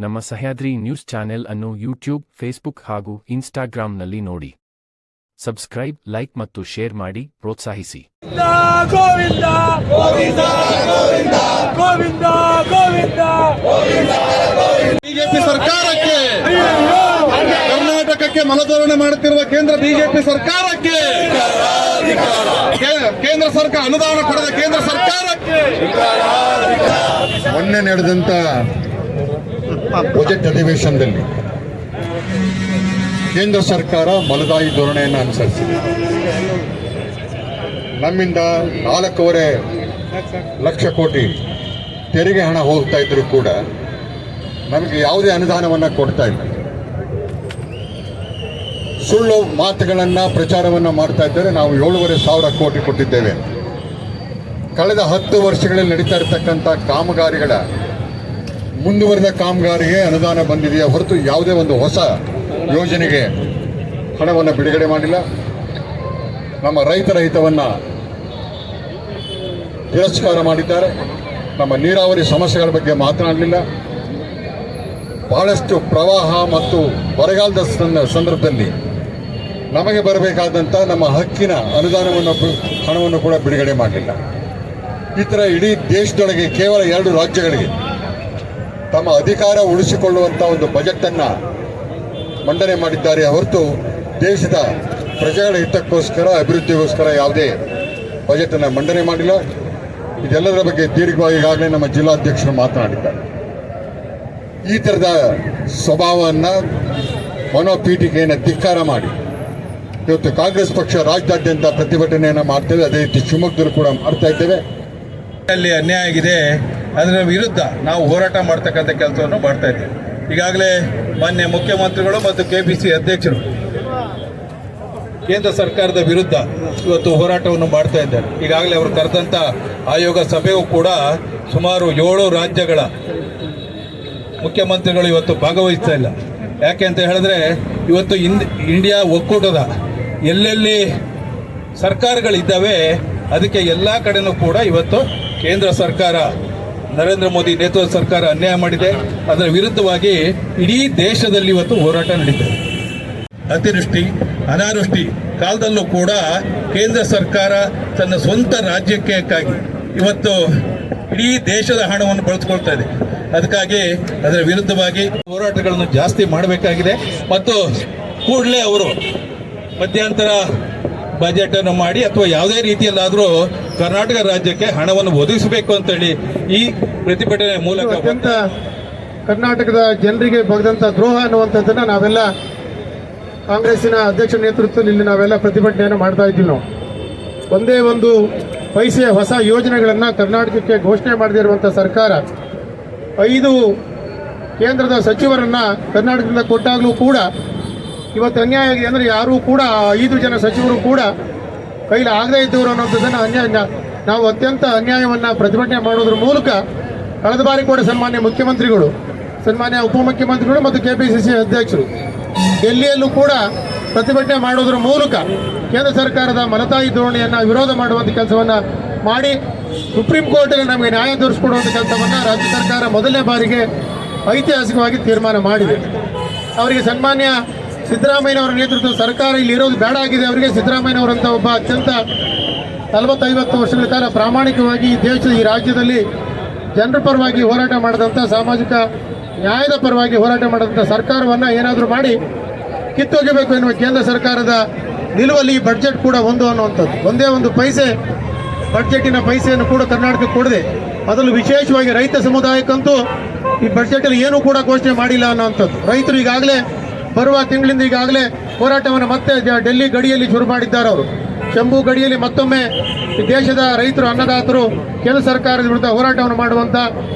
ನಮ್ಮ Sahyadri news channel ಅನ್ನು YouTube, Facebook ಹಾಗೂ ಇನ್ಸ್ಟಾಗ್ರಾಂನಲ್ಲಿ ನೋಡಿ. ಸಬ್ಸ್ಕ್ರೈಬ್, ಲೈಕ್ ಮತ್ತು ಶೇರ್ ಮಾಡಿ ಪ್ರೋತ್ಸಾಹಿಸಿ. ಗೋವಿಂದ ಗೋವಿಂದ ಗೋವಿಂದ ಗೋವಿಂದ ಗೋವಿಂದ ಬಿಜೆಪಿ ಸರ್ಕಾರಕ್ಕೆ, ಕರ್ನಾಟಕಕ್ಕೆ ಮನಧೋರಣೆ ಮಾಡುತ್ತಿರುವ ಕೇಂದ್ರ ಬಿಜೆಪಿ ಸರ್ಕಾರಕ್ಕೆ, ಕೇಂದ್ರ ಸರ್ಕಾರ ಅನುದಾನ ಕೊಡದ ಕೇಂದ್ರ ಸರ್ಕಾರಕ್ಕೆ, ಮೊನ್ನೆ ನಡೆದಂತ ಬಜೆಟ್ ಅಧಿವೇಶನದಲ್ಲಿ ಕೇಂದ್ರ ಸರ್ಕಾರ ಮಲದಾಯಿ ಧೋರಣೆಯನ್ನು ಅನುಸರಿಸಿದೆ. ನಮ್ಮಿಂದ 4.5 ಲಕ್ಷ ಕೋಟಿ ತೆರಿಗೆ ಹಣ ಹೋಗ್ತಾ ಇದ್ರು ಕೂಡ ನಮಗೆ ಯಾವುದೇ ಅನುದಾನವನ್ನು ಕೊಡ್ತಾ ಇಲ್ಲ. ಸುಳ್ಳು ಮಾತುಗಳನ್ನು ಪ್ರಚಾರವನ್ನು ಮಾಡ್ತಾ ಇದ್ದಾರೆ. ನಾವು 7,500 ಕೋಟಿ ಕೊಟ್ಟಿದ್ದೇವೆ. ಕಳೆದ 10 ವರ್ಷಗಳಲ್ಲಿ ನಡೀತಾ ಇರತಕ್ಕಂಥ ಕಾಮಗಾರಿಗಳ ಮುಂದುವರೆದ ಕಾಮಗಾರಿಗೆ ಅನುದಾನ ಬಂದಿದೆಯೇ ಹೊರತು ಯಾವುದೇ ಒಂದು ಹೊಸ ಯೋಜನೆಗೆ ಹಣವನ್ನು ಬಿಡುಗಡೆ ಮಾಡಿಲ್ಲ. ನಮ್ಮ ರೈತರ ಹಿತವನ್ನು ತಿರಸ್ಕಾರ ಮಾಡಿದ್ದಾರೆ. ನಮ್ಮ ನೀರಾವರಿ ಸಮಸ್ಯೆಗಳ ಬಗ್ಗೆ ಮಾತನಾಡಲಿಲ್ಲ. ಬಹಳಷ್ಟು ಪ್ರವಾಹ ಮತ್ತು ಬರಗಾಲದ ಸಂದರ್ಭದಲ್ಲಿ ನಮಗೆ ಬರಬೇಕಾದಂಥ ನಮ್ಮ ಹಕ್ಕಿನ ಹಣವನ್ನು ಕೂಡ ಬಿಡುಗಡೆ ಮಾಡಲಿಲ್ಲ. ಈ ಥರ ಇಡೀ ದೇಶದೊಳಗೆ ಕೇವಲ 2 ರಾಜ್ಯಗಳಿಗೆ ತಮ್ಮ ಅಧಿಕಾರ ಉಳಿಸಿಕೊಳ್ಳುವಂಥ ಒಂದು ಬಜೆಟನ್ನು ಮಂಡನೆ ಮಾಡಿದ್ದಾರೆ ಹೊರತು ದೇಶದ ಪ್ರಜೆಗಳ ಹಿತಕ್ಕೋಸ್ಕರ, ಅಭಿವೃದ್ಧಿಗೋಸ್ಕರ ಯಾವುದೇ ಬಜೆಟನ್ನು ಮಂಡನೆ ಮಾಡಿಲ್ಲ. ಇದೆಲ್ಲದರ ಬಗ್ಗೆ ದೀರ್ಘವಾಗಿ ಈಗಾಗಲೇ ನಮ್ಮ ಜಿಲ್ಲಾಧ್ಯಕ್ಷರು ಮಾತನಾಡಿದ್ದಾರೆ. ಈ ಥರದ ಸ್ವಭಾವವನ್ನು, ಮನೋಪೀಠಿಕೆಯನ್ನು ಧಿಕ್ಕಾರ ಮಾಡಿ ಇವತ್ತು ಕಾಂಗ್ರೆಸ್ ಪಕ್ಷ ರಾಜ್ಯಾದ್ಯಂತ ಪ್ರತಿಭಟನೆಯನ್ನು ಮಾಡ್ತೇವೆ. ಅದೇ ರೀತಿ ಶಿವಮೊಗ್ಗದಲ್ಲೂ ಕೂಡ ಮಾಡ್ತಾ ಇದ್ದೇವೆ. ಅಲ್ಲಿ ಅನ್ಯಾಯ ಆಗಿದೆ, ಅದರ ವಿರುದ್ಧ ನಾವು ಹೋರಾಟ ಮಾಡ್ತಕ್ಕಂಥ ಕೆಲಸವನ್ನು ಮಾಡ್ತಾ ಇದ್ದೀವಿ. ಈಗಾಗಲೇ ಮಾನ್ಯ ಮುಖ್ಯಮಂತ್ರಿಗಳು ಮತ್ತು ಕೆಪಿಸಿ ಅಧ್ಯಕ್ಷರು ಕೇಂದ್ರ ಸರ್ಕಾರದ ವಿರುದ್ಧ ಇವತ್ತು ಹೋರಾಟವನ್ನು ಮಾಡ್ತಾ ಇದ್ದಾರೆ. ಈಗಾಗಲೇ ಅವರು ಕರೆದಂಥ ಆಯೋಗ ಸಭೆಯೂ ಕೂಡ ಸುಮಾರು 7 ರಾಜ್ಯಗಳ ಮುಖ್ಯಮಂತ್ರಿಗಳು ಇವತ್ತು ಭಾಗವಹಿಸ್ತಾ ಇಲ್ಲ. ಯಾಕೆ ಅಂತ ಹೇಳಿದ್ರೆ ಇವತ್ತು ಇಂಡಿಯಾ ಒಕ್ಕೂಟದ ಎಲ್ಲೆಲ್ಲಿ ಸರ್ಕಾರಗಳಿದ್ದಾವೆ ಅದಕ್ಕೆ ಎಲ್ಲ ಕಡೆನೂ ಕೂಡ ಇವತ್ತು ಕೇಂದ್ರ ಸರ್ಕಾರ, ನರೇಂದ್ರ ಮೋದಿ ನೇತೃತ್ವದ ಸರ್ಕಾರ ಅನ್ಯಾಯ ಮಾಡಿದೆ. ಅದರ ವಿರುದ್ಧವಾಗಿ ಇಡೀ ದೇಶದಲ್ಲಿ ಇವತ್ತು ಹೋರಾಟ ನಡೀತಿದೆ. ಅತಿವೃಷ್ಟಿ, ಅನಾವೃಷ್ಟಿ ಕಾಲದಲ್ಲೂ ಕೂಡ ಕೇಂದ್ರ ಸರ್ಕಾರ ತನ್ನ ಸ್ವಂತ ರಾಜ್ಯಕ್ಕಾಗಿ ಇವತ್ತು ಇಡೀ ದೇಶದ ಹಣವನ್ನು ಬಳಸ್ಕೊಳ್ತಾ ಇದೆ. ಅದಕ್ಕಾಗಿ ಅದರ ವಿರುದ್ಧವಾಗಿ ಹೋರಾಟಗಳನ್ನು ಜಾಸ್ತಿ ಮಾಡಬೇಕಾಗಿದೆ ಮತ್ತು ಕೂಡಲೇ ಅವರು ಮಧ್ಯಂತರ ಬಜೆಟ್ ಅನ್ನು ಮಾಡಿ ಅಥವಾ ಯಾವುದೇ ರೀತಿಯಲ್ಲಾದರೂ ಕರ್ನಾಟಕ ರಾಜ್ಯಕ್ಕೆ ಹಣವನ್ನು ಒದಗಿಸಬೇಕು ಅಂತೇಳಿ ಈ ಪ್ರತಿಭಟನೆ ಮೂಲಕ ಕರ್ನಾಟಕದ ಜನರಿಗೆ ಬಗೆದಂತ ದ್ರೋಹ ಅನ್ನುವಂಥದ್ದನ್ನು ನಾವೆಲ್ಲ ಕಾಂಗ್ರೆಸ್ಸಿನ ಅಧ್ಯಕ್ಷ ನೇತೃತ್ವದಲ್ಲಿ ಇಲ್ಲಿ ನಾವೆಲ್ಲ ಪ್ರತಿಭಟನೆಯನ್ನು ಮಾಡ್ತಾ ಇದ್ದೀವಿ. ನಾವು ಒಂದೇ ಒಂದು ಪೈಸೆ ಹೊಸ ಯೋಜನೆಗಳನ್ನು ಕರ್ನಾಟಕಕ್ಕೆ ಘೋಷಣೆ ಮಾಡದಿರುವಂಥ ಸರ್ಕಾರ 5 ಕೇಂದ್ರದ ಸಚಿವರನ್ನು ಕರ್ನಾಟಕದಿಂದ ಕೊಟ್ಟಾಗಲೂ ಕೂಡ ಇವತ್ತು ಅನ್ಯಾಯ ಆಗಿದೆ. ಅಂದರೆ ಯಾರೂ ಕೂಡ 5 ಜನ ಸಚಿವರು ಕೂಡ ಕೈಲಿ ಆಗದೇ ಇದ್ದವರು ಅನ್ನೋಂಥದ್ದನ್ನು ನಾವು ಅತ್ಯಂತ ಅನ್ಯಾಯವನ್ನು ಪ್ರತಿಭಟನೆ ಮಾಡೋದ್ರ ಮೂಲಕ ಕಳೆದ ಬಾರಿ ಕೂಡ ಸನ್ಮಾನ್ಯ ಮುಖ್ಯಮಂತ್ರಿಗಳು, ಸನ್ಮಾನ್ಯ ಉಪಮುಖ್ಯಮಂತ್ರಿಗಳು ಮತ್ತು ಕೆಪಿಸಿಸಿ ಅಧ್ಯಕ್ಷರು ಡೆಲ್ಲಿಯಲ್ಲೂ ಕೂಡ ಪ್ರತಿಭಟನೆ ಮಾಡೋದ್ರ ಮೂಲಕ ಕೇಂದ್ರ ಸರ್ಕಾರದ ಮಲತಾಯಿ ಧೋರಣೆಯನ್ನು ವಿರೋಧ ಮಾಡುವಂಥ ಕೆಲಸವನ್ನು ಮಾಡಿ ಸುಪ್ರೀಂ ಕೋರ್ಟಲ್ಲಿ ನಮಗೆ ನ್ಯಾಯ ದೊರಕಿಸಿಕೊಡುವಂಥ ಕೆಲಸವನ್ನು ರಾಜ್ಯ ಸರ್ಕಾರ ಮೊದಲನೇ ಬಾರಿಗೆ ಐತಿಹಾಸಿಕವಾಗಿ ತೀರ್ಮಾನ ಮಾಡಿದೆ. ಅವರಿಗೆ ಸನ್ಮಾನ್ಯ ಸಿದ್ದರಾಮಯ್ಯನವರ ನೇತೃತ್ವದ ಸರ್ಕಾರ ಇಲ್ಲಿ ಇರೋದು ಬೇಡ ಆಗಿದೆ. ಅವರಿಗೆ ಸಿದ್ದರಾಮಯ್ಯನವರಂಥ ಒಬ್ಬ ಅತ್ಯಂತ 40-50 ವರ್ಷಗಳ ಕಾಲ ಪ್ರಾಮಾಣಿಕವಾಗಿ ಈ ರಾಜ್ಯದಲ್ಲಿ ಜನರ ಪರವಾಗಿ ಹೋರಾಟ ಮಾಡಿದಂಥ, ಸಾಮಾಜಿಕ ನ್ಯಾಯದ ಪರವಾಗಿ ಹೋರಾಟ ಮಾಡಿದಂಥ ಸರ್ಕಾರವನ್ನು ಏನಾದರೂ ಮಾಡಿ ಕಿತ್ತೊಗೆಯಬೇಕು ಎನ್ನುವ ಕೇಂದ್ರ ಸರ್ಕಾರದ ನಿಲುವಲ್ಲಿ ಈ ಬಡ್ಜೆಟ್ ಕೂಡ ಅನ್ನುವಂಥದ್ದು. ಒಂದೇ ಒಂದು ಪೈಸೆ ಬಡ್ಜೆಟಿನ ಪೈಸೆಯನ್ನು ಕೂಡ ಕರ್ನಾಟಕಕ್ಕೆ ಕೊಡದೆ, ಅದರಲ್ಲೂ ವಿಶೇಷವಾಗಿ ರೈತ ಸಮುದಾಯಕ್ಕಂತೂ ಈ ಬಡ್ಜೆಟಲ್ಲಿ ಏನೂ ಕೂಡ ಘೋಷಣೆ ಮಾಡಿಲ್ಲ ಅನ್ನೋವಂಥದ್ದು. ರೈತರು ಈಗಾಗಲೇ ಬರುವ ತಿಂಗಳಿಂದ ಈಗಾಗಲೇ ಹೋರಾಟವನ್ನು ಮತ್ತೆ ಡೆಲ್ಲಿ ಗಡಿಯಲ್ಲಿ ಶುರು ಮಾಡಿದ್ದಾರೆ. ಅವರು ಶಂಭು ಗಡಿಯಲ್ಲಿ ಮತ್ತೊಮ್ಮೆ ಈ ದೇಶದ ರೈತರು, ಅನ್ನದಾತರು ಕೇಂದ್ರ ಸರ್ಕಾರದ ವಿರುದ್ಧ ಹೋರಾಟವನ್ನು ಮಾಡುವಂಥ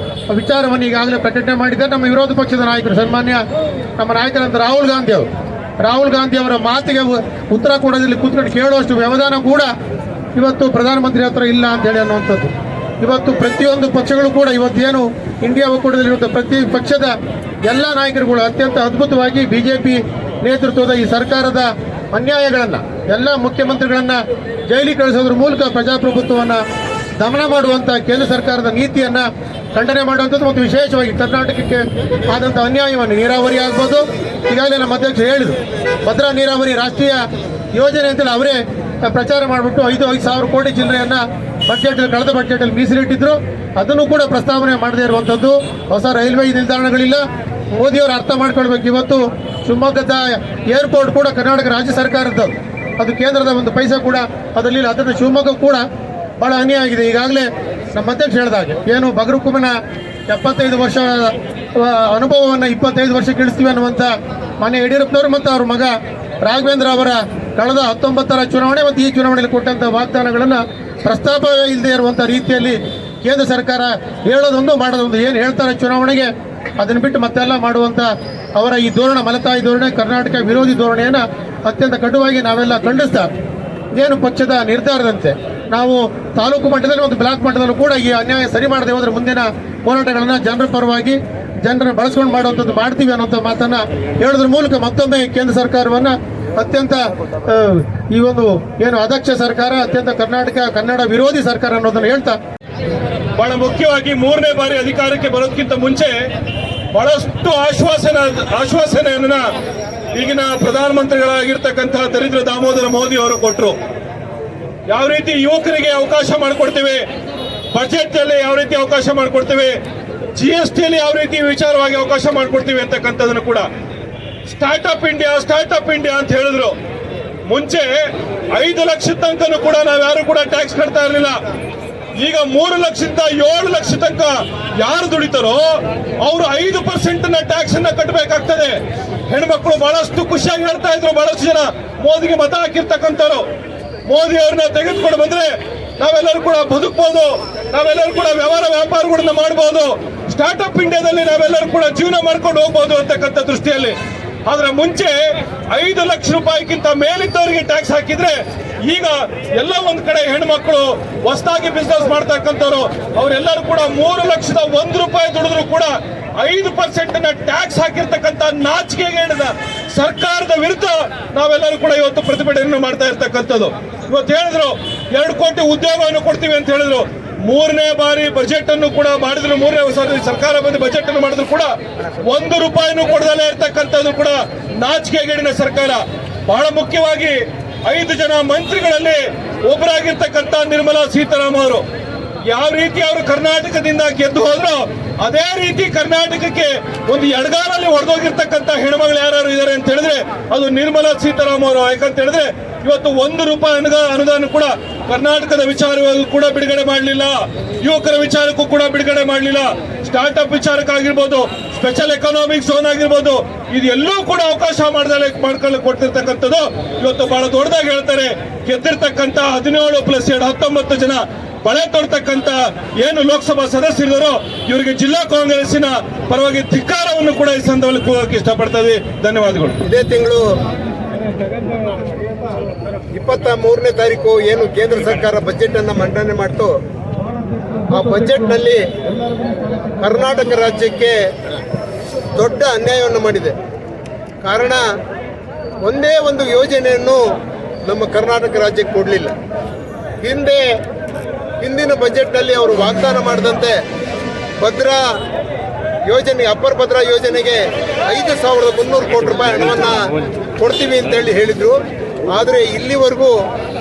ವಿಚಾರವನ್ನು ಈಗಾಗಲೇ ಪ್ರಕಟಣೆ ಮಾಡಿದ್ದಾರೆ. ನಮ್ಮ ವಿರೋಧ ಪಕ್ಷದ ನಾಯಕರು, ಸನ್ಮಾನ್ಯ ನಮ್ಮ ನಾಯಕರಂತ ರಾಹುಲ್ ಗಾಂಧಿ ಅವರ ಮಾತಿಗೆ ಉತ್ತರ ಕೊಡೋದ್ರಲ್ಲಿ ಕೂತ್ಕೊಂಡು ಕೇಳುವಷ್ಟು ವ್ಯವಧಾನ ಕೂಡ ಇವತ್ತು ಪ್ರಧಾನಮಂತ್ರಿ ಹತ್ರ ಇಲ್ಲ ಅಂತೇಳಿ ಅನ್ನುವಂಥದ್ದು. ಇವತ್ತು ಪ್ರತಿಯೊಂದು ಪಕ್ಷಗಳು ಕೂಡ ಇವತ್ತೇನು ಇಂಡಿಯಾ ಒಕ್ಕೂಟದಲ್ಲಿರುವಂಥ ಪ್ರತಿ ಪಕ್ಷದ ಎಲ್ಲ ನಾಯಕರುಗಳು ಅತ್ಯಂತ ಅದ್ಭುತವಾಗಿ ಬಿಜೆಪಿ ನೇತೃತ್ವದ ಈ ಸರ್ಕಾರದ ಅನ್ಯಾಯಗಳನ್ನು, ಎಲ್ಲ ಮುಖ್ಯಮಂತ್ರಿಗಳನ್ನು ಜೈಲಿಗೆ ಕಳಿಸೋದ್ರ ಮೂಲಕ ಪ್ರಜಾಪ್ರಭುತ್ವವನ್ನು ದಮನ ಮಾಡುವಂಥ ಕೇಂದ್ರ ಸರ್ಕಾರದ ನೀತಿಯನ್ನು ಖಂಡನೆ ಮಾಡುವಂಥದ್ದು ಮತ್ತು ವಿಶೇಷವಾಗಿ ಕರ್ನಾಟಕಕ್ಕೆ ಆದಂಥ ಅನ್ಯಾಯವನ್ನು ನೀರಾವರಿ ಆಗ್ಬೋದು. ಈಗಾಗಲೇ ನಮ್ಮ ಅಧ್ಯಕ್ಷರು ಹೇಳಿದರು, ಭದ್ರಾ ನೀರಾವರಿ ರಾಷ್ಟ್ರೀಯ ಯೋಜನೆ ಅಂತೇಳಿ ಅವರೇ ಪ್ರಚಾರ ಮಾಡಿಬಿಟ್ಟು 5,000 ಕೋಟಿ ಚಿಲ್ಲರೆಯನ್ನು ಕಳೆದ ಬಜೆಟಲ್ಲಿ ಮೀಸಲಿಟ್ಟಿದ್ರು. ಅದನ್ನು ಕೂಡ ಪ್ರಸ್ತಾವನೆ ಮಾಡದೇ ಇರುವಂಥದ್ದು. ಹೊಸ ರೈಲ್ವೆ ನಿಲ್ದಾಣಗಳಿಲ್ಲ. ಮೋದಿಯವರು ಅರ್ಥ ಮಾಡ್ಕೊಳ್ಬೇಕು. ಇವತ್ತು ಶಿವಮೊಗ್ಗದ ಏರ್ಪೋರ್ಟ್ ಕೂಡ ಕರ್ನಾಟಕ ರಾಜ್ಯ ಸರ್ಕಾರದ್ದು, ಅದು ಕೇಂದ್ರದ ಒಂದು ಪೈಸೆ ಕೂಡ ಅದರಲ್ಲಿ ಇಲ್ಲ. ಅದರಿಂದ ಶಿವಮೊಗ್ಗ ಕೂಡ ಭಾಳ ಅನ್ಯಾಯ ಆಗಿದೆ. ಈಗಾಗಲೇ ನಮ್ಮ ಅಧ್ಯಕ್ಷ ಹೇಳಿದಾಗೆ ಏನು ಬಗರುಕುಮನ 75 ವರ್ಷ ಅನುಭವವನ್ನು 25 ವರ್ಷಕ್ಕೆ ಇಳಿಸ್ತೀವಿ ಅನ್ನುವಂಥ ಮಾನ್ಯ ಯಡಿಯೂರಪ್ಪನವರು ಮತ್ತು ಅವ್ರ ಮಗ ರಾಘವೇಂದ್ರ ಅವರ ಕಳೆದ 19ರ ಚುನಾವಣೆ ಮತ್ತು ಈ ಚುನಾವಣೆಯಲ್ಲಿ ಕೊಟ್ಟಂಥ ವಾಗ್ದಾನಗಳನ್ನು ಪ್ರಸ್ತಾಪ ಇಲ್ಲದೆ ಇರುವಂಥ ರೀತಿಯಲ್ಲಿ ಕೇಂದ್ರ ಸರ್ಕಾರ ಹೇಳೋದೊಂದು ಮಾಡೋದೊಂದು. ಏನು ಹೇಳ್ತಾರೆ ಚುನಾವಣೆಗೆ ಅದನ್ನು ಬಿಟ್ಟು ಮತ್ತೆಲ್ಲ ಮಾಡುವಂಥ ಅವರ ಈ ಧೋರಣೆ, ಮಲತಾಯಿ ಧೋರಣೆ, ಕರ್ನಾಟಕ ವಿರೋಧಿ ಧೋರಣೆಯನ್ನು ಅತ್ಯಂತ ಕಟುವಾಗಿ ನಾವೆಲ್ಲ ಖಂಡಿಸ್ತಾ ಏನು ಪಕ್ಷದ ನಿರ್ಧಾರದಂತೆ ನಾವು ತಾಲೂಕು ಮಟ್ಟದಲ್ಲಿ ಮತ್ತು ಬ್ಲಾಕ್ ಮಟ್ಟದಲ್ಲೂ ಕೂಡ ಈ ಅನ್ಯಾಯ ಸರಿ ಮಾಡದೆ ಹೋದರೆ ಮುಂದಿನ ಹೋರಾಟಗಳನ್ನು ಜನರ ಪರವಾಗಿ ಜನರನ್ನು ಬಳಸ್ಕೊಂಡು ಮಾಡುವಂಥದ್ದು ಮಾಡ್ತೀವಿ ಅನ್ನೋಂಥ ಮಾತನ್ನು ಹೇಳೋದ್ರ ಮೂಲಕ ಮತ್ತೊಮ್ಮೆ ಕೇಂದ್ರ ಸರ್ಕಾರವನ್ನು ಅತ್ಯಂತ ಈ ಒಂದು ಏನು ಅಧ್ಯಕ್ಷ ಸರ್ಕಾರ, ಅತ್ಯಂತ ಕನ್ನಡ ವಿರೋಧಿ ಸರ್ಕಾರ ಅನ್ನೋದನ್ನು ಹೇಳ್ತಾ, ಬಹಳ ಮುಖ್ಯವಾಗಿ 3ನೇ ಬಾರಿ ಅಧಿಕಾರಕ್ಕೆ ಬರೋದಕ್ಕಿಂತ ಮುಂಚೆ ಬಹಳಷ್ಟು ಆಶ್ವಾಸನೆಯನ್ನ ಈಗಿನ ಪ್ರಧಾನಮಂತ್ರಿಗಳಾಗಿರ್ತಕ್ಕಂತಹ ನರೇಂದ್ರ ದಾಮೋದರ ಮೋದಿ ಅವರು ಕೊಟ್ಟರು. ಯಾವ ರೀತಿ ಯುವಕರಿಗೆ ಅವಕಾಶ ಮಾಡಿಕೊಡ್ತೇವೆ, ಬಜೆಟ್ ಅಲ್ಲಿ ಯಾವ ರೀತಿ ಅವಕಾಶ ಮಾಡಿಕೊಡ್ತೇವೆ, GST ಅಲ್ಲಿ ಯಾವ ರೀತಿ ವಿಚಾರವಾಗಿ ಅವಕಾಶ ಮಾಡಿಕೊಡ್ತೀವಿ ಅಂತಕ್ಕಂಥದ್ದನ್ನು ಕೂಡ. ಸ್ಟಾರ್ಟ್ಅಪ್ ಇಂಡಿಯಾ ಅಂತ ಹೇಳಿದ್ರು. ಮುಂಚೆ 5 ಲಕ್ಷ ತನಕನೂ ಕೂಡ ನಾವ್ಯಾರು ಕೂಡ ಟ್ಯಾಕ್ಸ್ ಕಟ್ತಾ ಇರಲಿಲ್ಲ. ಈಗ 3 ಲಕ್ಷದಿಂದ 7 ಲಕ್ಷ ತನಕ ಯಾರು ದುಡಿತಾರೋ ಅವರು 5% ಟ್ಯಾಕ್ಸ್ ಅನ್ನ ಕಟ್ಟಬೇಕಾಗ್ತದೆ. ಹೆಣ್ಮಕ್ಳು ಬಹಳಷ್ಟು ಖುಷಿಯಾಗಿ ಹೇಳ್ತಾ ಇದ್ರು. ಬಹಳಷ್ಟು ಜನ ಮೋದಿಗೆ ಮತ ಹಾಕಿರ್ತಕ್ಕಂಥವ್ರು, ಮೋದಿ ಅವ್ರನ್ನ ತೆಗೆದುಕೊಂಡು ಬಂದ್ರೆ ನಾವೆಲ್ಲರೂ ಕೂಡ ಬದುಕಬಹುದು, ನಾವೆಲ್ಲರೂ ಕೂಡ ವ್ಯಾಪಾರಗಳನ್ನ ಮಾಡಬಹುದು, ಸ್ಟಾರ್ಟ್ಅಪ್ ಇಂಡಿಯಾದಲ್ಲಿ ನಾವೆಲ್ಲರೂ ಕೂಡ ಜೀವನ ಮಾಡ್ಕೊಂಡು ಹೋಗ್ಬೋದು ಅಂತಕ್ಕಂಥ ದೃಷ್ಟಿಯಲ್ಲಿ. ಆದ್ರೆ ಮುಂಚೆ 5 ಲಕ್ಷ ರೂಪಾಯಿಗಿಂತ ಮೇಲಿದ್ದವರಿಗೆ ಟ್ಯಾಕ್ಸ್ ಹಾಕಿದ್ರೆ ಈಗ ಎಲ್ಲ ಒಂದ್ ಕಡೆ ಹೆಣ್ಮಕ್ಳು ಹೊಸದಾಗಿ ಬಿಸ್ನೆಸ್ ಮಾಡ್ತಕ್ಕಂಥವ್ರು ಅವರೆಲ್ಲರೂ ಕೂಡ 3,01,000 ರೂಪಾಯಿ ದುಡಿದ್ರು ಕೂಡ 5% ಟ್ಯಾಕ್ಸ್ ಹಾಕಿರ್ತಕ್ಕಂಥ ನಾಚಿಕೆಗೇಡಿದ ಸರ್ಕಾರದ ವಿರುದ್ಧ ನಾವೆಲ್ಲರೂ ಕೂಡ ಇವತ್ತು ಪ್ರತಿಭಟನೆಯನ್ನು ಮಾಡ್ತಾ ಇರ್ತಕ್ಕಂಥದ್ದು. ಇವತ್ತು ಹೇಳಿದ್ರು 2 ಕೋಟಿ ಉದ್ಯೋಗವನ್ನು ಕೊಡ್ತೀವಿ ಅಂತ ಹೇಳಿದ್ರು. 3ನೇ ಬಾರಿ ಬಜೆಟ್ ಅನ್ನು ಕೂಡ ಮಾಡಿದ್ರು, 3ನೇ ಸರ್ಕಾರ ಬಂದು ಬಜೆಟ್ ಅನ್ನು ಮಾಡಿದ್ರು ಕೂಡ 1 ರೂಪಾಯಿನೂ ಕೊಡದಲ್ಲೇ ಇರ್ತಕ್ಕಂಥದ್ದು ಕೂಡ ನಾಚಿಕೆಗೇಡಿನ ಸರ್ಕಾರ. ಬಹಳ ಮುಖ್ಯವಾಗಿ 5 ಜನ ಮಂತ್ರಿಗಳಲ್ಲಿ ಒಬ್ಬರಾಗಿರ್ತಕ್ಕಂಥ ನಿರ್ಮಲಾ ಸೀತಾರಾಮನ್ ಅವರು ಯಾವ ರೀತಿ ಅವರು ಕರ್ನಾಟಕದಿಂದ ಗೆದ್ದು ಹೋದ್ರು ಅದೇ ರೀತಿ ಕರ್ನಾಟಕಕ್ಕೆ ಒಂದು ಎಡಗಾಲಲ್ಲಿ ಹೊಡೆದೋಗಿರ್ತಕ್ಕಂಥ ಹೆಣ್ಮಗಳು ಯಾರು ಇದ್ದಾರೆ ಅಂತ ಹೇಳಿದ್ರೆ ಅದು ನಿರ್ಮಲಾ ಸೀತಾರಾಮನ್ ಅವರು. ಯಾಕಂತ ಹೇಳಿದ್ರೆ ಇವತ್ತು 1 ರೂಪಾಯಿ ಅನುದಾನ ಕೂಡ ಕರ್ನಾಟಕದ ವಿಚಾರವಾಗಿ ಕೂಡ ಬಿಡುಗಡೆ ಮಾಡಲಿಲ್ಲ, ಯುವಕರ ವಿಚಾರಕ್ಕೂ ಕೂಡ ಬಿಡುಗಡೆ ಮಾಡಲಿಲ್ಲ, ಸ್ಟಾರ್ಟ್ಅಪ್ ವಿಚಾರಕ್ಕಾಗಿರ್ಬೋದು, ಸ್ಪೆಷಲ್ ಎಕನಾಮಿಕ್ ಝೋನ್ ಆಗಿರ್ಬೋದು, ಇದೆಲ್ಲೂ ಕೂಡ ಅವಕಾಶ ಮಾಡ್ಕೊಳ್ಳಿ ಕೊಡ್ತಿರ್ತಕ್ಕಂಥದ್ದು. ಇವತ್ತು ಬಹಳ ದೊಡ್ಡದಾಗಿ ಹೇಳ್ತಾರೆ, ಗೆದ್ದಿರ್ತಕ್ಕಂಥ 17+2 19 ಜನ ಬಳೆ ತೊಡ್ತಕ್ಕಂಥ ಏನು ಲೋಕಸಭಾ ಸದಸ್ಯರಿದ್ದಾರೋ ಇವರಿಗೆ ಜಿಲ್ಲಾ ಕಾಂಗ್ರೆಸ್ಸಿನ ಪರವಾಗಿ ಧಿಕ್ಕಾರವನ್ನು ಕೂಡ ಈ ಸಂದರ್ಭದಲ್ಲಿ ಕೂಗಕ್ಕೆ ಇಷ್ಟಪಡ್ತಾ ಇದ್ದೀವಿ. ಧನ್ಯವಾದಗಳು. ಇದೇ ತಿಂಗಳು 23ನೇ ತಾರೀಕು ಏನು ಕೇಂದ್ರ ಸರ್ಕಾರ ಬಜೆಟ್ ಅನ್ನು ಮಂಡನೆ ಮಾಡ್ತು, ಆ ಬಜೆಟ್ನಲ್ಲಿ ಕರ್ನಾಟಕ ರಾಜ್ಯಕ್ಕೆ ದೊಡ್ಡ ಅನ್ಯಾಯವನ್ನು ಮಾಡಿದೆ. ಕಾರಣ ಒಂದೇ ಒಂದು ಯೋಜನೆಯನ್ನು ನಮ್ಮ ಕರ್ನಾಟಕ ರಾಜ್ಯಕ್ಕೆ ಕೊಡಲಿಲ್ಲ. ಹಿಂದಿನ ಬಜೆಟ್ನಲ್ಲಿ ಅವರು ವಾಗ್ದಾನ ಮಾಡಿದಂತೆ ಭದ್ರಾ ಯೋಜನೆ, ಅಪ್ಪರ್ ಭದ್ರಾ ಯೋಜನೆಗೆ 5,300 ಕೋಟಿ ರೂಪಾಯಿ ಹಣವನ್ನು ಕೊಡ್ತೀವಿ ಅಂತೇಳಿ ಹೇಳಿದರು. ಆದರೆ ಇಲ್ಲಿವರೆಗೂ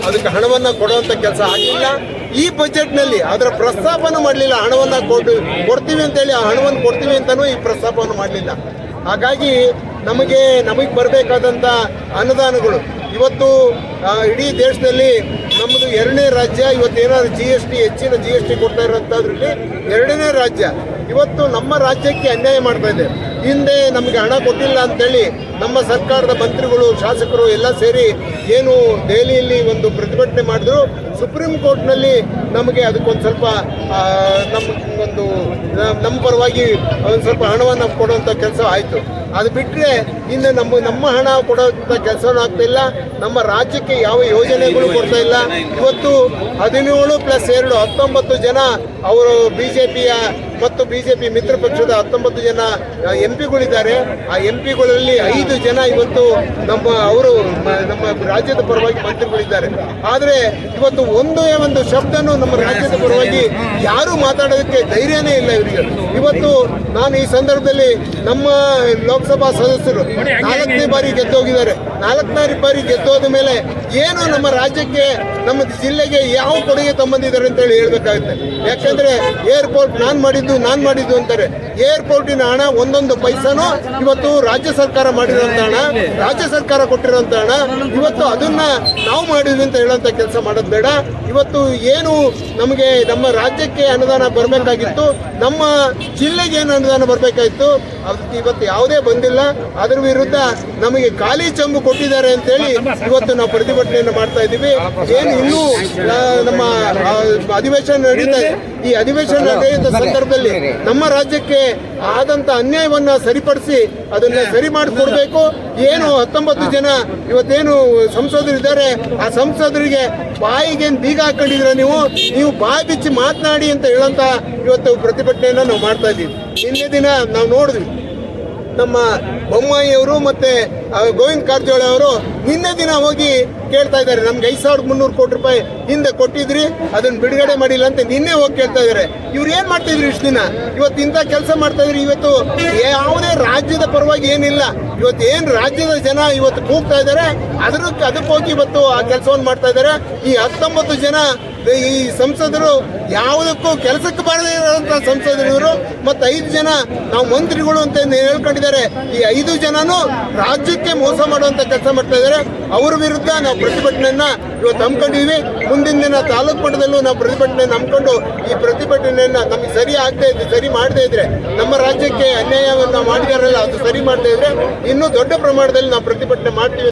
ಅದಕ್ಕೆ ಹಣವನ್ನು ಕೊಡುವಂಥ ಕೆಲಸ ಆಗಲಿಲ್ಲ. ಈ ಬಜೆಟ್ನಲ್ಲಿ ಅದರ ಪ್ರಸ್ತಾಪನೂ ಮಾಡಲಿಲ್ಲ. ಹಣವನ್ನು ಕೊಡ್ತೀವಿ ಅಂತೇಳಿ ಆ ಹಣವನ್ನು ಕೊಡ್ತೀವಿ ಅಂತಲೂ ಈ ಪ್ರಸ್ತಾಪವನ್ನು ಮಾಡಲಿಲ್ಲ. ಹಾಗಾಗಿ ನಮಗೆ ಬರಬೇಕಾದಂಥ ಅನುದಾನಗಳು ಇವತ್ತು ಇಡೀ ದೇಶದಲ್ಲಿ ನಮ್ಮದು 2ನೇ ರಾಜ್ಯ. ಇವತ್ತು ಏನಾದರೂ ಹೆಚ್ಚಿನ GST ಕೊಡ್ತಾ ಇರೋಂಥದ್ರಲ್ಲಿ 2ನೇ ರಾಜ್ಯ. ಇವತ್ತು ನಮ್ಮ ರಾಜ್ಯಕ್ಕೆ ಅನ್ಯಾಯ ಮಾಡ್ತಾ ಇದೆ. ಹಿಂದೆ ನಮಗೆ ಹಣ ಕೊಟ್ಟಿಲ್ಲ ಅಂತೇಳಿ ನಮ್ಮ ಸರ್ಕಾರದ ಮಂತ್ರಿಗಳು, ಶಾಸಕರು ಎಲ್ಲ ಸೇರಿ ಏನು ದೆಹಲಿಯಲ್ಲಿ ಒಂದು ಪ್ರತಿಭಟನೆ ಮಾಡಿದ್ರು. ಸುಪ್ರೀಂ ಕೋರ್ಟ್ನಲ್ಲಿ ನಮಗೆ ಅದಕ್ಕೊಂದು ಸ್ವಲ್ಪ ನಮ್ಮ ಪರವಾಗಿ ಒಂದು ಸ್ವಲ್ಪ ಹಣವನ್ನು ಕೊಡುವಂಥ ಕೆಲಸ ಆಯಿತು. ಅದು ಬಿಟ್ಟರೆ ಇನ್ನು ನಮ್ಮ ಹಣ ಕೊಡುವಂಥ ಕೆಲಸನೂ ಆಗ್ತಾಯಿಲ್ಲ. ನಮ್ಮ ರಾಜ್ಯಕ್ಕೆ ಯಾವ ಯೋಜನೆಗಳು ಕೊಡ್ತಾ ಇಲ್ಲ. ಇವತ್ತು 17+2 19 ಜನ ಅವರು BJPಯ ಮತ್ತು ಬಿಜೆಪಿ ಮಿತ್ರ ಪಕ್ಷದ 19 ಜನ ಎಂಪಿಗಳಿದ್ದಾರೆ. ಆ ಎಂಪಿಗಳಲ್ಲಿ 5 ಜನ ಇವತ್ತು ನಮ್ಮ ರಾಜ್ಯದ ಪರವಾಗಿ ಮಂತ್ರಿಗಳಿದ್ದಾರೆ. ಆದರೆ ಇವತ್ತು ಒಂದೇ ಒಂದು ಶಬ್ದನೂ ನಮ್ಮ ರಾಜ್ಯದ ಪರವಾಗಿ ಯಾರು ಮಾತಾಡೋದಕ್ಕೆ ಧೈರ್ಯನೇ ಇಲ್ಲ ಇವರಿಗೆ. ಇವತ್ತು ನಾನು ಈ ಸಂದರ್ಭದಲ್ಲಿ ನಮ್ಮ ಲೋಕಸಭಾ ಸದಸ್ಯರು 4ನೇ ಬಾರಿ ಗೆದ್ದೋಗಿದ್ದಾರೆ. 4ನೇ ಬಾರಿ ಗೆದ್ದೋದ ಮೇಲೆ ಏನು ನಮ್ಮ ರಾಜ್ಯಕ್ಕೆ, ನಮ್ಮ ಜಿಲ್ಲೆಗೆ ಯಾವ ಕೊಡುಗೆ ತಂಬಂದಿದ್ದಾರೆ ಅಂತ ಹೇಳಿ ಹೇಳ್ಬೇಕಾಗುತ್ತೆ. ಯಾಕಂದ್ರೆ ಏರ್ಪೋರ್ಟ್ ನಾನ್ ಮಾಡಿದ್ದು ಅಂತಾರೆ. ಏರ್ಪೋರ್ಟಿನ ಹಣ ಒಂದೊಂದು ಪೈಸಾನು ಇವತ್ತು ರಾಜ್ಯ ಸರ್ಕಾರ ಮಾಡಿರೋಂಥ ಹಣ, ರಾಜ್ಯ ಸರ್ಕಾರ ಕೊಟ್ಟಿರೋಂಥ ಹಣ. ಇವತ್ತು ಅದನ್ನ ನಾವು ಮಾಡಿದ್ವಿ ಅಂತ ಹೇಳೋಂಥ ಕೆಲಸ ಮಾಡೋದು ಬೇಡ. ಇವತ್ತು ಏನು ನಮಗೆ ನಮ್ಮ ರಾಜ್ಯಕ್ಕೆ ಅನುದಾನ ಬರಬೇಕಾಗಿತ್ತು, ನಮ್ಮ ಜಿಲ್ಲೆಗೆ ಏನು ಅನುದಾನ ಬರಬೇಕಾಗಿತ್ತು, ಅದಕ್ಕೆ ಇವತ್ತು ಯಾವುದೇ ಬಂದಿಲ್ಲ. ಅದರ ವಿರುದ್ಧ ನಮಗೆ ಖಾಲಿ ಚೆಂಬು ಕೊಟ್ಟಿದ್ದಾರೆ ಅಂತೇಳಿ ಇವತ್ತು ನಾವು ಪ್ರತಿಭಟನೆಯನ್ನು ಮಾಡ್ತಾ ಇದ್ದೀವಿ. ಏನು ಇನ್ನೂ ನಮ್ಮ ಅಧಿವೇಶನ ನಡೀತಾ ಇದೆ. ಈ ಅಧಿವೇಶನ ನಡೆಯುವ ಸಂದರ್ಭದಲ್ಲಿ ನಮ್ಮ ರಾಜ್ಯಕ್ಕೆ ಆದಂತ ಅನ್ಯಾಯವನ್ನ ಸರಿಪಡಿಸಿ ಅದನ್ನ ಸರಿ ಮಾಡಿಕೊಡ್ಬೇಕು. ಏನು 19 ಜನ ಇವತ್ತೇನು ಸಂಸದರಿದ್ದಾರೆ, ಆ ಸಂಸದರಿಗೆ ಬಾಯಿಗೆ ಬೀಗ ಹಾಕೊಂಡಿದ್ರೆ ನೀವು ಬಾಯಿ ಬಿಚ್ಚಿ ಮಾತನಾಡಿ ಅಂತ ಹೇಳಂತ ಇವತ್ತು ಪ್ರತಿಭಟನೆಯನ್ನ ನಾವು ಮಾಡ್ತಾ ಇದ್ದೀವಿ. ನಿನ್ನೆ ದಿನ ನಾವು ನೋಡಿದ್ವಿ, ನಮ್ಮ ಬೊಮ್ಮಾಯಿ ಅವರು ಮತ್ತೆ ಗೋವಿಂದ ಕಾರಜೋಳ ಅವರು ನಿನ್ನೆ ದಿನ ಹೋಗಿ ಕೇಳ್ತಾ ಇದ್ದಾರೆ, ನಮ್ಗೆ 5,300 ಕೋಟಿ ರೂಪಾಯಿ ಹಿಂದೆ ಕೊಟ್ಟಿದ್ರಿ, ಅದನ್ನ ಬಿಡುಗಡೆ ಮಾಡಿಲ್ಲ ಅಂತ ನಿನ್ನೆ ಹೋಗಿ ಕೇಳ್ತಾ ಇದ್ದಾರೆ. ಇವ್ರು ಏನ್ ಮಾಡ್ತಾ ಇದ್ರು ಇಷ್ಟು ದಿನ? ಇವತ್ತು ಇಂಥ ಕೆಲಸ ಮಾಡ್ತಾ ಇದ್ರಿ. ಇವತ್ತು ಯಾವುದೇ ರಾಜ್ಯದ ಪರವಾಗಿ ಏನಿಲ್ಲ. ಇವತ್ತು ಏನ್ ರಾಜ್ಯದ ಜನ ಇವತ್ತು ಕೂಗ್ತಾ ಇದ್ದಾರೆ, ಅದಕ್ಕೆ ಹೋಗಿ ಇವತ್ತು ಆ ಕೆಲಸವನ್ನು ಮಾಡ್ತಾ ಇದ್ದಾರೆ. ಈ 19 ಜನ ಈ ಸಂಸದರು ಯಾವುದಕ್ಕೂ ಕೆಲಸಕ್ಕೆ ಬಾರದೇ ಇರುವಂತಹ ಸಂಸದರು ಇವರು. ಮತ್ತೆ 5 ಜನ ನಾವು ಮಂತ್ರಿಗಳು ಅಂತ ಹೇಳ್ಕೊಂಡಿದ್ದಾರೆ. ಈ 5 ಜನನು ರಾಜ್ಯಕ್ಕೆ ಮೋಸ ಮಾಡುವಂತ ಕೆಲಸ ಮಾಡ್ತಾ ಇದ್ದಾರೆ. ಅವರ ವಿರುದ್ಧ ನಾವು ಪ್ರತಿಭಟನೆಯನ್ನ ಇವತ್ತು ಹಮ್ಮಿಕೊಂಡಿದ್ವಿ. ಮುಂದಿನ ದಿನ ತಾಲೂಕು ಮಟ್ಟದಲ್ಲೂ ನಾವು ಪ್ರತಿಭಟನೆಯನ್ನು ಹಮ್ಮಿಕೊಂಡು ಈ ಪ್ರತಿಭಟನೆಯನ್ನ ನಮಗೆ ಸರಿ ಮಾಡದೇ ಇದ್ರೆ, ನಮ್ಮ ರಾಜ್ಯಕ್ಕೆ ಅನ್ಯಾಯವನ್ನು ಮಾಡಿದಾರಲ್ಲ ಅದು ಸರಿ ಮಾಡದೇ ಇದ್ರೆ ಇನ್ನೂ ದೊಡ್ಡ ಪ್ರಮಾಣದಲ್ಲಿ ನಾವು ಪ್ರತಿಭಟನೆ ಮಾಡ್ತೀವಿ.